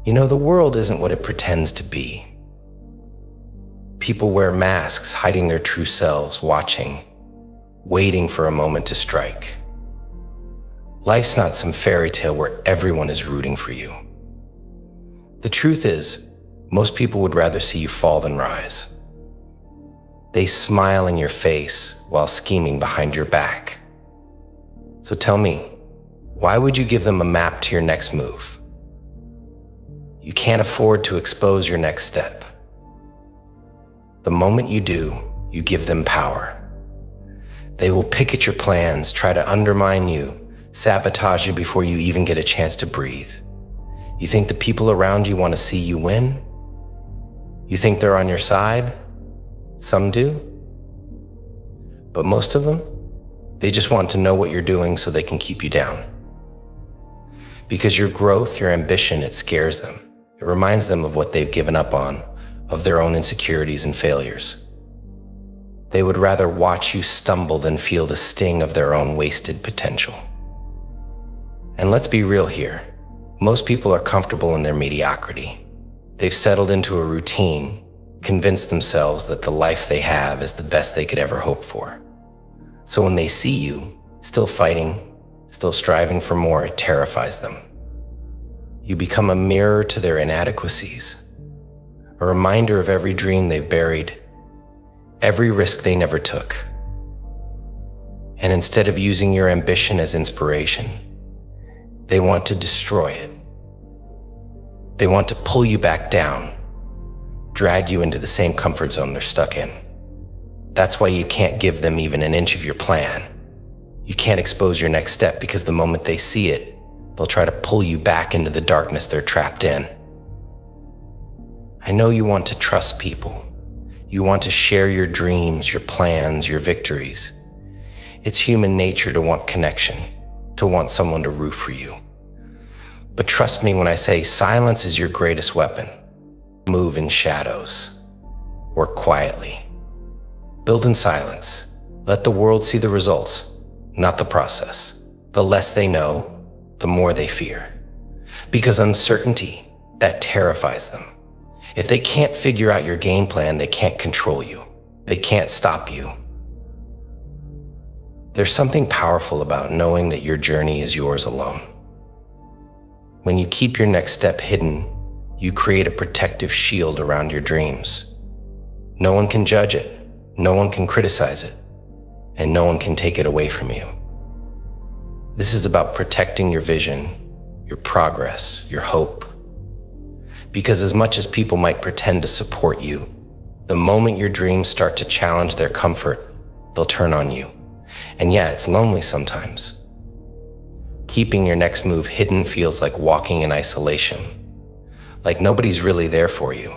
You know, the world isn't what it pretends to be. People wear masks, hiding their true selves, watching, waiting for a moment to strike. Life's not some fairy tale where everyone is rooting for you. The truth is, most people would rather see you fall than rise. They smile in your face while scheming behind your back. So tell me, why would you give them a map to your next move? You can't afford to expose your next step. The moment you do, you give them power. They will pick at your plans, try to undermine you, sabotage you before you even get a chance to breathe. You think the people around you want to see you win? You think they're on your side? Some do. But most of them, they just want to know what you're doing so they can keep you down. Because your growth, your ambition, it scares them. It reminds them of what they've given up on, of their own insecurities and failures. They would rather watch you stumble than feel the sting of their own wasted potential. And let's be real here. Most people are comfortable in their mediocrity. They've settled into a routine, convinced themselves that the life they have is the best they could ever hope for. So when they see you, still fighting, still striving for more, it terrifies them. You become a mirror to their inadequacies, a reminder of every dream they've buried, every risk they never took. And instead of using your ambition as inspiration, they want to destroy it. They want to pull you back down, drag you into the same comfort zone they're stuck in. That's why you can't give them even an inch of your plan. You can't expose your next step because the moment they see it, they'll try to pull you back into the darkness they're trapped in. I know you want to trust people. You want to share your dreams, your plans, your victories. It's human nature to want connection, to want someone to root for you. But trust me when I say silence is your greatest weapon. Move in shadows. Work quietly. Build in silence. Let the world see the results, not the process. The less they know, the more they fear. Because uncertainty, that terrifies them. If they can't figure out your game plan, they can't control you. They can't stop you. There's something powerful about knowing that your journey is yours alone. When you keep your next step hidden, you create a protective shield around your dreams. No one can judge it, no one can criticize it, and no one can take it away from you. This is about protecting your vision, your progress, your hope. Because as much as people might pretend to support you, the moment your dreams start to challenge their comfort, they'll turn on you. And yeah, it's lonely sometimes. Keeping your next move hidden feels like walking in isolation, like nobody's really there for you.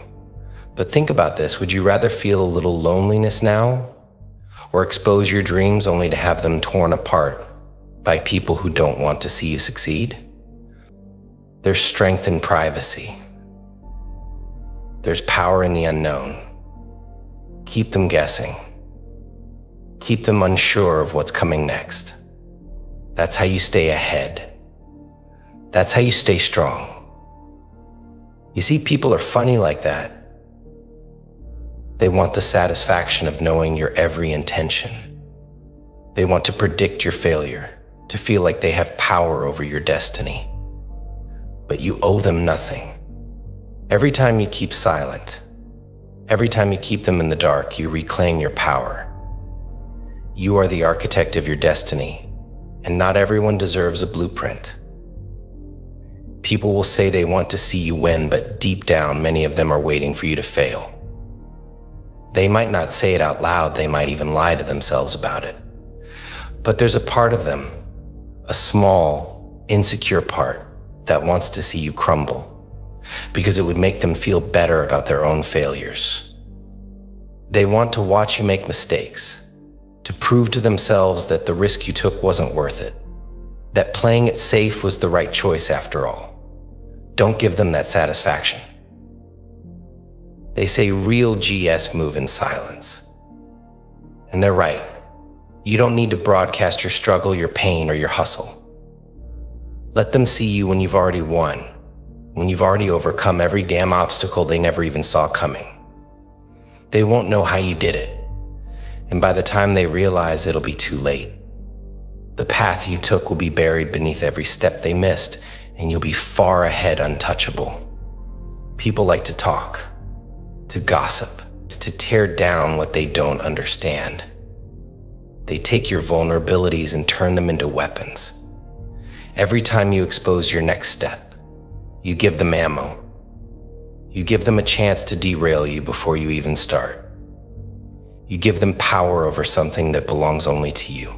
But think about this, would you rather feel a little loneliness now, or expose your dreams only to have them torn apart by people who don't want to see you succeed? There's strength in privacy. There's power in the unknown. Keep them guessing. Keep them unsure of what's coming next. That's how you stay ahead. That's how you stay strong. You see, people are funny like that. They want the satisfaction of knowing your every intention. They want to predict your failure, to feel like they have power over your destiny. But you owe them nothing. Every time you keep silent, every time you keep them in the dark, you reclaim your power. You are the architect of your destiny, and not everyone deserves a blueprint. People will say they want to see you win, but deep down, many of them are waiting for you to fail. They might not say it out loud, they might even lie to themselves about it. But there's a part of them, a small, insecure part, that wants to see you crumble, because it would make them feel better about their own failures. They want to watch you make mistakes, to prove to themselves that the risk you took wasn't worth it, that playing it safe was the right choice after all. Don't give them that satisfaction. They say real GS move in silence. And they're right. You don't need to broadcast your struggle, your pain, or your hustle. Let them see you when you've already won, when you've already overcome every damn obstacle they never even saw coming. They won't know how you did it, and by the time they realize, it'll be too late. The path you took will be buried beneath every step they missed, and you'll be far ahead, untouchable. People like to talk, to gossip, to tear down what they don't understand. They take your vulnerabilities and turn them into weapons. Every time you expose your next step, you give them ammo. You give them a chance to derail you before you even start. You give them power over something that belongs only to you.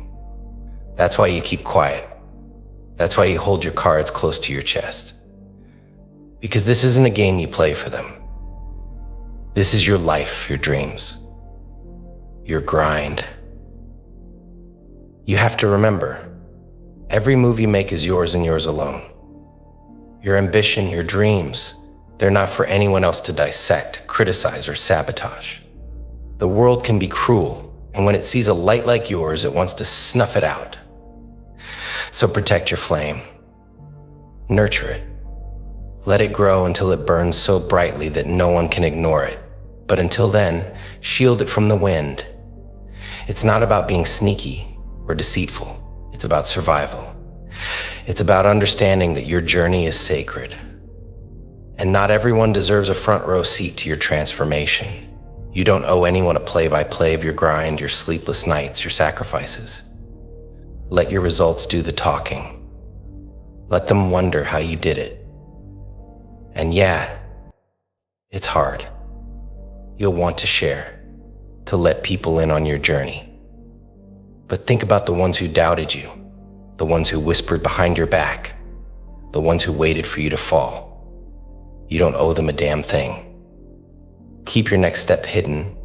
That's why you keep quiet. That's why you hold your cards close to your chest. Because this isn't a game you play for them. This is your life, your dreams, your grind. You have to remember, every move you make is yours and yours alone. Your ambition, your dreams, they're not for anyone else to dissect, criticize, or sabotage. The world can be cruel, and when it sees a light like yours, it wants to snuff it out. So protect your flame. Nurture it. Let it grow until it burns so brightly that no one can ignore it. But until then, shield it from the wind. It's not about being sneaky or deceitful. It's about survival. It's about understanding that your journey is sacred. And not everyone deserves a front row seat to your transformation. You don't owe anyone a play-by-play of your grind, your sleepless nights, your sacrifices. Let your results do the talking. Let them wonder how you did it. And yeah, it's hard. You'll want to share, to let people in on your journey. But think about the ones who doubted you, the ones who whispered behind your back, the ones who waited for you to fall. You don't owe them a damn thing. Keep your next step hidden,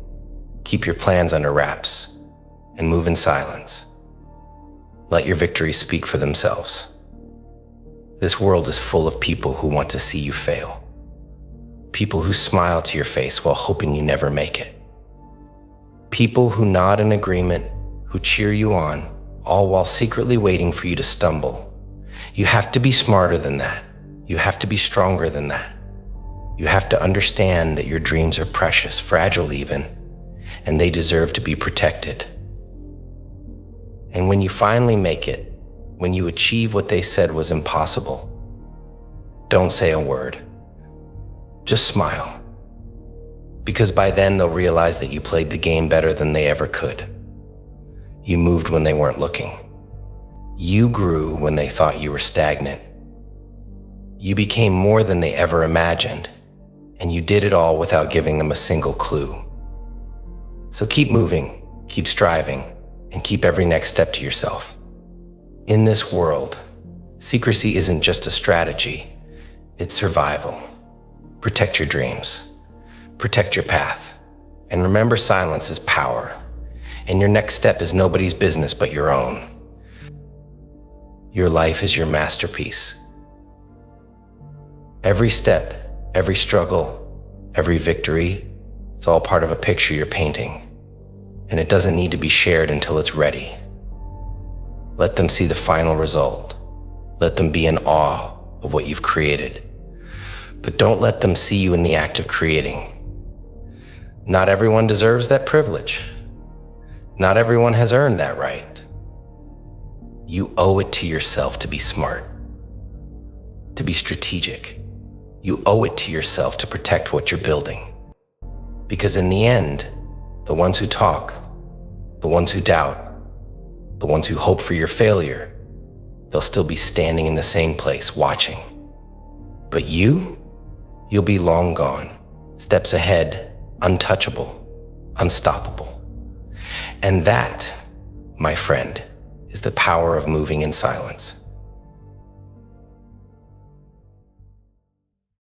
keep your plans under wraps, and move in silence. Let your victories speak for themselves. This world is full of people who want to see you fail. People who smile to your face while hoping you never make it. People who nod in agreement, who cheer you on, all while secretly waiting for you to stumble. You have to be smarter than that. You have to be stronger than that. You have to understand that your dreams are precious, fragile even, and they deserve to be protected. And when you finally make it, when you achieve what they said was impossible, don't say a word. Just smile. Because by then they'll realize that you played the game better than they ever could. You moved when they weren't looking. You grew when they thought you were stagnant. You became more than they ever imagined, and you did it all without giving them a single clue. So keep moving, keep striving, and keep every next step to yourself. In this world, secrecy isn't just a strategy, it's survival. Protect your dreams, protect your path, and remember silence is power, and your next step is nobody's business but your own. Your life is your masterpiece. Every step, every struggle, every victory, it's all part of a picture you're painting, and it doesn't need to be shared until it's ready. Let them see the final result. Let them be in awe of what you've created. But don't let them see you in the act of creating. Not everyone deserves that privilege. Not everyone has earned that right. You owe it to yourself to be smart, to be strategic. You owe it to yourself to protect what you're building. Because in the end, the ones who talk, the ones who doubt, the ones who hope for your failure, they'll still be standing in the same place watching. But you'll be long gone, steps ahead, untouchable, unstoppable. And that, my friend, is the power of moving in silence.